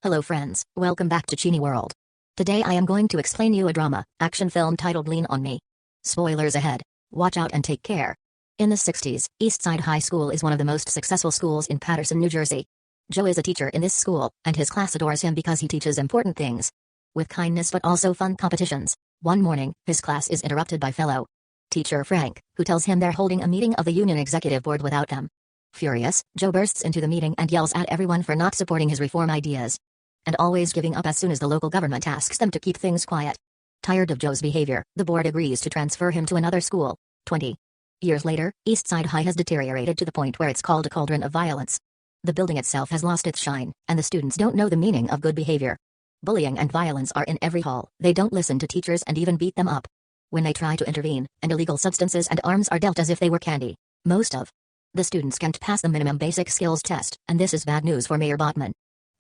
Hello friends, welcome back to Cini World. Today I am going to explain you a drama, action film titled Lean on Me. Spoilers ahead. Watch out and take care. In the 60s, Eastside High School is one of the most successful schools in Paterson, New Jersey. Joe is a teacher in this school, and his class adores him because he teaches important things. With kindness but also fun competitions. One morning, his class is interrupted by fellow teacher Frank, who tells him they're holding a meeting of the union executive board without them. Furious, Joe bursts into the meeting and yells at everyone for not supporting his reform ideas. And always giving up as soon as the local government asks them to keep things quiet. Tired of Joe's behavior, the board agrees to transfer him to another school. 20 years later, Eastside High has deteriorated to the point where it's called a cauldron of violence. The building itself has lost its shine, and the students don't know the meaning of good behavior. Bullying and violence are in every hall. They don't listen to teachers and even beat them up. When they try to intervene, and illegal substances and arms are dealt as if they were candy. Most of the students can't pass the minimum basic skills test, and this is bad news for Mayor Botman,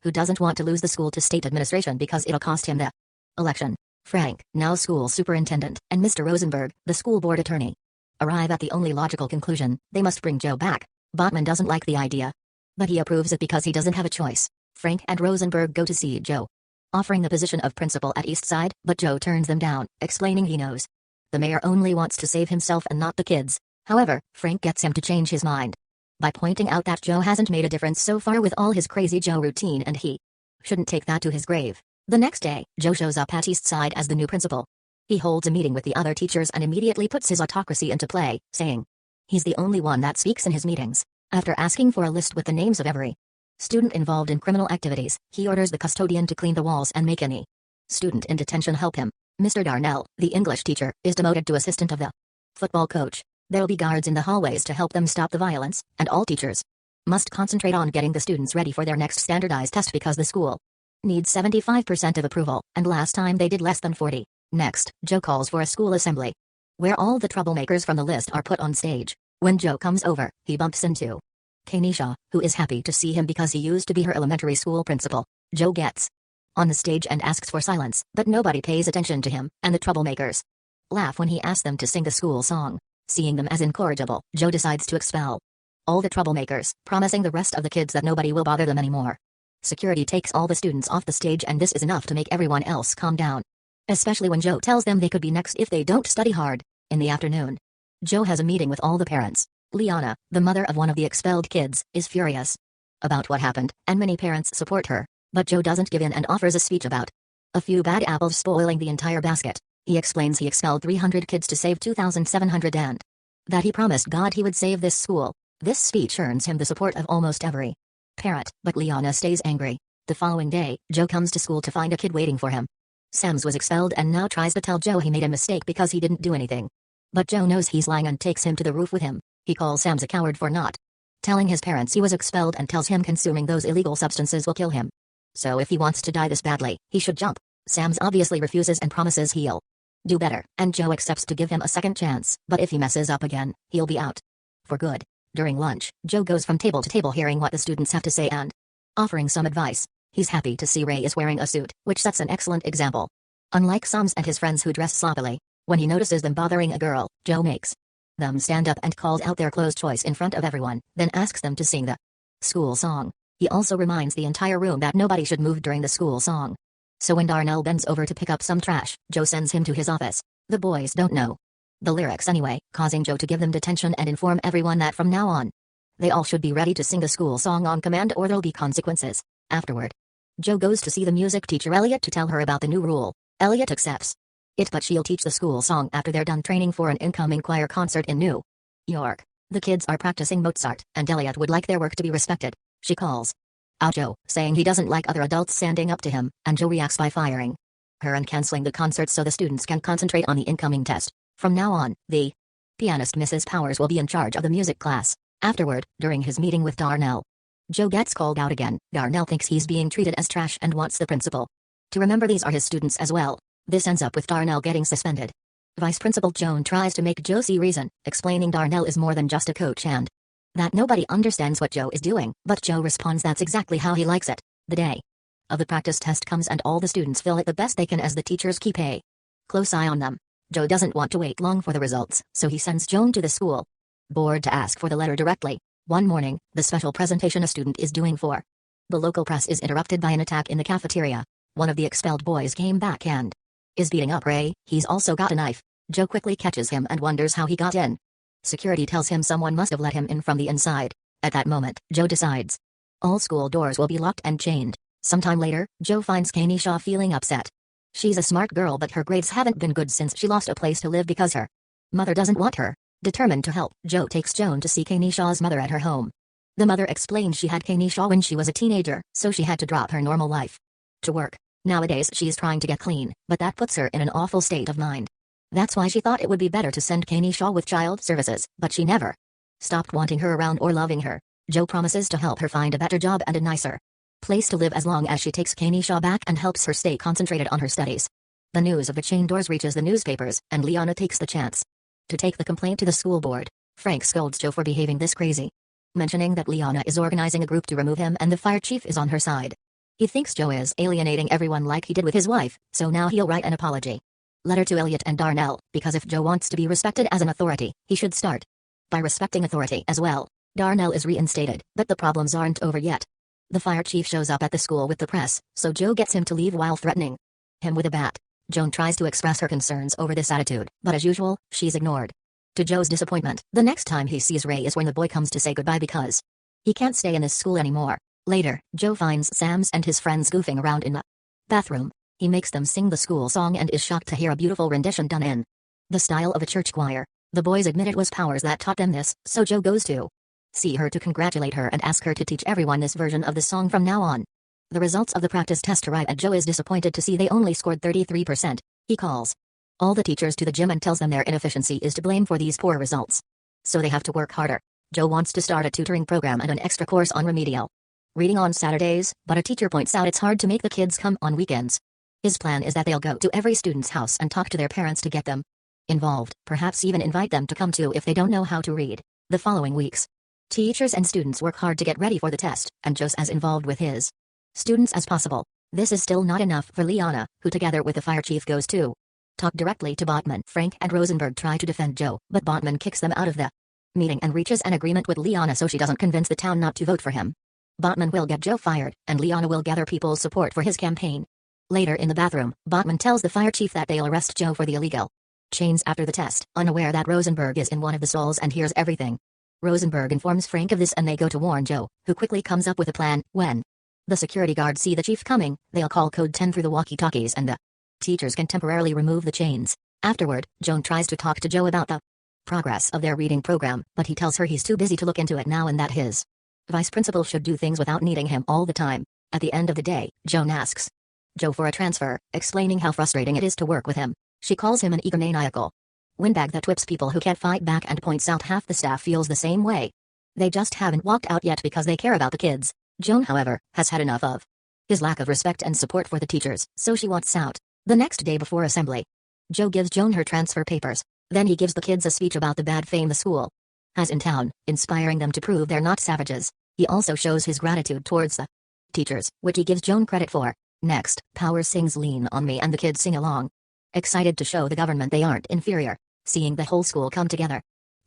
who doesn't want to lose the school to state administration because it'll cost him the election. Frank, now school superintendent, and Mr. Rosenberg, the school board attorney, arrive at the only logical conclusion: they must bring Joe back. Botman doesn't like the idea, but he approves it because he doesn't have a choice. Frank and Rosenberg go to see Joe, offering the position of principal at Eastside, but Joe turns them down, explaining he knows the mayor only wants to save himself and not the kids. However, Frank gets him to change his mind by pointing out that Joe hasn't made a difference so far with all his crazy Joe routine and he shouldn't take that to his grave. The next day, Joe shows up at Eastside as the new principal. He holds a meeting with the other teachers and immediately puts his autocracy into play, saying he's the only one that speaks in his meetings. After asking for a list with the names of every student involved in criminal activities, he orders the custodian to clean the walls and make any student in detention help him. Mr. Darnell, the English teacher, is demoted to assistant of the football coach. There'll be guards in the hallways to help them stop the violence, and all teachers must concentrate on getting the students ready for their next standardized test because the school needs 75% of approval, and last time they did less than 40. Next, Joe calls for a school assembly, where all the troublemakers from the list are put on stage. When Joe comes over, he bumps into Kanisha, who is happy to see him because he used to be her elementary school principal. Joe gets on the stage and asks for silence, but nobody pays attention to him, and the troublemakers laugh when he asks them to sing the school song. Seeing them as incorrigible, Joe decides to expel all the troublemakers, promising the rest of the kids that nobody will bother them anymore. Security takes all the students off the stage, and this is enough to make everyone else calm down, especially when Joe tells them they could be next if they don't study hard. In the afternoon, Joe has a meeting with all the parents. Liana, the mother of one of the expelled kids, is furious about what happened, and many parents support her, but Joe doesn't give in and offers a speech about a few bad apples spoiling the entire basket. He explains he expelled 300 kids to save 2,700 and that he promised God he would save this school. This speech earns him the support of almost every parent, but Liana stays angry. The following day, Joe comes to school to find a kid waiting for him. Sams was expelled and now tries to tell Joe he made a mistake because he didn't do anything. But Joe knows he's lying and takes him to the roof with him. He calls Sams a coward for not telling his parents he was expelled and tells him consuming those illegal substances will kill him. So if he wants to die this badly, he should jump. Sams obviously refuses and promises he'll do better, and Joe accepts to give him a second chance, but if he messes up again, he'll be out for good. During lunch, Joe goes from table to table hearing what the students have to say and offering some advice. He's happy to see Ray is wearing a suit, which sets an excellent example. Unlike Sams and his friends who dress sloppily, when he notices them bothering a girl, Joe makes them stand up and calls out their clothes choice in front of everyone, then asks them to sing the school song. He also reminds the entire room that nobody should move during the school song. So when Darnell bends over to pick up some trash, Joe sends him to his office. The boys don't know the lyrics anyway, causing Joe to give them detention and inform everyone that from now on, they all should be ready to sing the school song on command or there'll be consequences. Afterward, Joe goes to see the music teacher Elliot to tell her about the new rule. Elliot accepts it, but she'll teach the school song after they're done training for an incoming choir concert in New York. The kids are practicing Mozart, and Elliot would like their work to be respected. She calls out Joe, saying he doesn't like other adults standing up to him, and Joe reacts by firing her and canceling the concert so the students can concentrate on the incoming test. From now on, the pianist Mrs. Powers will be in charge of the music class. Afterward, during his meeting with Darnell, Joe gets called out again. Darnell thinks he's being treated as trash and wants the principal to remember these are his students as well. This ends up with Darnell getting suspended. Vice Principal Joan tries to make Joe see reason, explaining Darnell is more than just a coach and that nobody understands what Joe is doing, but Joe responds that's exactly how he likes it. The day of the practice test comes and all the students fill it the best they can as the teachers keep a close eye on them. Joe doesn't want to wait long for the results, so he sends Joan to the school board to ask for the letter directly. One morning, the special presentation a student is doing for The local press is interrupted by an attack in the cafeteria. One of the expelled boys came back and is beating up Ray. He's also got a knife. Joe quickly catches him and wonders how he got in. Security tells him someone must have let him in from the inside. At that moment, Joe decides all school doors will be locked and chained. Sometime later, Joe finds Cini Shaw feeling upset. She's a smart girl, but her grades haven't been good since she lost a place to live because her mother doesn't want her. Determined to help, Joe takes Joan to see Cini Shaw's mother at her home. The mother explains she had Cini Shaw when she was a teenager, so she had to drop her normal life to work. Nowadays she's trying to get clean, but that puts her in an awful state of mind. That's why she thought it would be better to send Cini Shaw with child services, but she never stopped wanting her around or loving her. Joe promises to help her find a better job and a nicer place to live as long as she takes Cini Shaw back and helps her stay concentrated on her studies. The news of the chain doors reaches the newspapers, and Liana takes the chance to take the complaint to the school board. Frank scolds Joe for behaving this crazy, mentioning that Liana is organizing a group to remove him and the fire chief is on her side. He thinks Joe is alienating everyone like he did with his wife, so now he'll write an apology letter to Elliot and Darnell, because if Joe wants to be respected as an authority, he should start by respecting authority as well. Darnell is reinstated, but the problems aren't over yet. The fire chief shows up at the school with the press, so Joe gets him to leave while threatening him with a bat. Joan tries to express her concerns over this attitude, but as usual, she's ignored. To Joe's disappointment, the next time he sees Ray is when the boy comes to say goodbye because he can't stay in this school anymore. Later, Joe finds Sam's and his friends goofing around in the bathroom. He makes them sing the school song and is shocked to hear a beautiful rendition done in the style of a church choir. The boys admit it was Powers that taught them this, so Joe goes to see her to congratulate her and ask her to teach everyone this version of the song from now on. The results of the practice test arrive and Joe is disappointed to see they only scored 33%. He calls all the teachers to the gym and tells them their inefficiency is to blame for these poor results, so they have to work harder. Joe wants to start a tutoring program and an extra course on remedial reading on Saturdays, but a teacher points out it's hard to make the kids come on weekends. His plan is that they'll go to every student's house and talk to their parents to get them involved, perhaps even invite them to come too if they don't know how to read. The following weeks, teachers and students work hard to get ready for the test, and Joe's as involved with his students as possible. This is still not enough for Liana, who together with the fire chief goes to talk directly to Botman. Frank and Rosenberg try to defend Joe, but Botman kicks them out of the meeting and reaches an agreement with Liana so she doesn't convince the town not to vote for him. Botman will get Joe fired, and Liana will gather people's support for his campaign. Later in the bathroom, Botman tells the fire chief that they'll arrest Joe for the illegal chains after the test, unaware that Rosenberg is in one of the stalls and hears everything. Rosenberg informs Frank of this and they go to warn Joe, who quickly comes up with a plan. When the security guards see the chief coming, they'll call code 10 through the walkie-talkies and the teachers can temporarily remove the chains. Afterward, Joan tries to talk to Joe about the progress of their reading program, but he tells her he's too busy to look into it now and that his vice principal should do things without needing him all the time. At the end of the day, Joan asks Joe for a transfer, explaining how frustrating it is to work with him. She calls him an egomaniacal windbag that whips people who can't fight back and points out half the staff feels the same way. They just haven't walked out yet because they care about the kids. Joan, however, has had enough of his lack of respect and support for the teachers, so she wants out. The next day before assembly, Joe gives Joan her transfer papers. Then he gives the kids a speech about the bad fame the school has in town, inspiring them to prove they're not savages. He also shows his gratitude towards the teachers, which he gives Joan credit for. Next, Powers sings Lean on Me and the kids sing along, excited to show the government they aren't inferior. Seeing the whole school come together,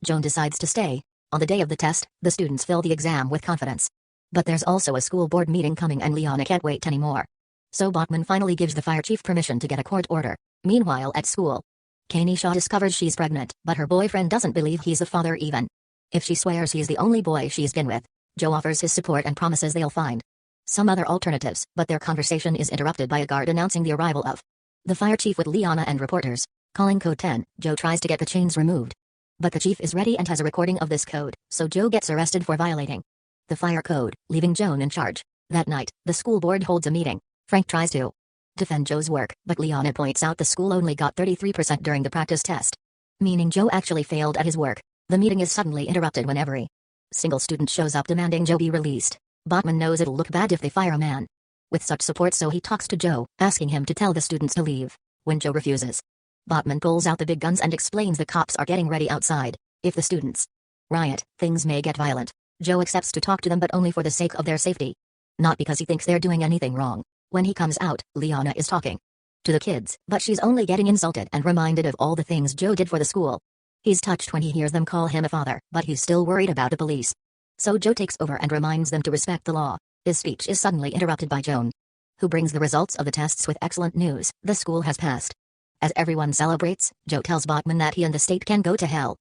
Joan decides to stay. On the day of the test, the students fill the exam with confidence. But there's also a school board meeting coming and Liana can't wait anymore. So Botman finally gives the fire chief permission to get a court order. Meanwhile at school, Cini Shaw discovers she's pregnant, but her boyfriend doesn't believe he's the father even if she swears he's the only boy she's been with. Joe offers his support and promises they'll find some other alternatives, but their conversation is interrupted by a guard announcing the arrival of the fire chief with Liana and reporters. Calling code 10, Joe tries to get the chains removed. But the chief is ready and has a recording of this code, so Joe gets arrested for violating the fire code, leaving Joan in charge. That night, the school board holds a meeting. Frank tries to defend Joe's work, but Liana points out the school only got 33% during the practice test, meaning Joe actually failed at his work. The meeting is suddenly interrupted when every single student shows up demanding Joe be released. Botman knows it'll look bad if they fire a man with such support, so he talks to Joe, asking him to tell the students to leave. When Joe refuses, Botman pulls out the big guns and explains the cops are getting ready outside. If the students riot, things may get violent. Joe accepts to talk to them, but only for the sake of their safety, not because he thinks they're doing anything wrong. When he comes out, Liana is talking to the kids, but she's only getting insulted and reminded of all the things Joe did for the school. He's touched when he hears them call him a father, but he's still worried about the police. So Joe takes over and reminds them to respect the law. His speech is suddenly interrupted by Joan, who brings the results of the tests with excellent news: the school has passed. As everyone celebrates, Joe tells Bachman that he and the state can go to hell.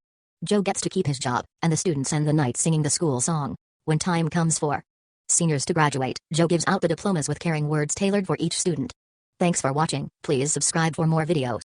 Joe gets to keep his job, and the students end the night singing the school song. When time comes for seniors to graduate, Joe gives out the diplomas with caring words tailored for each student. Thanks for watching. Please subscribe for more videos.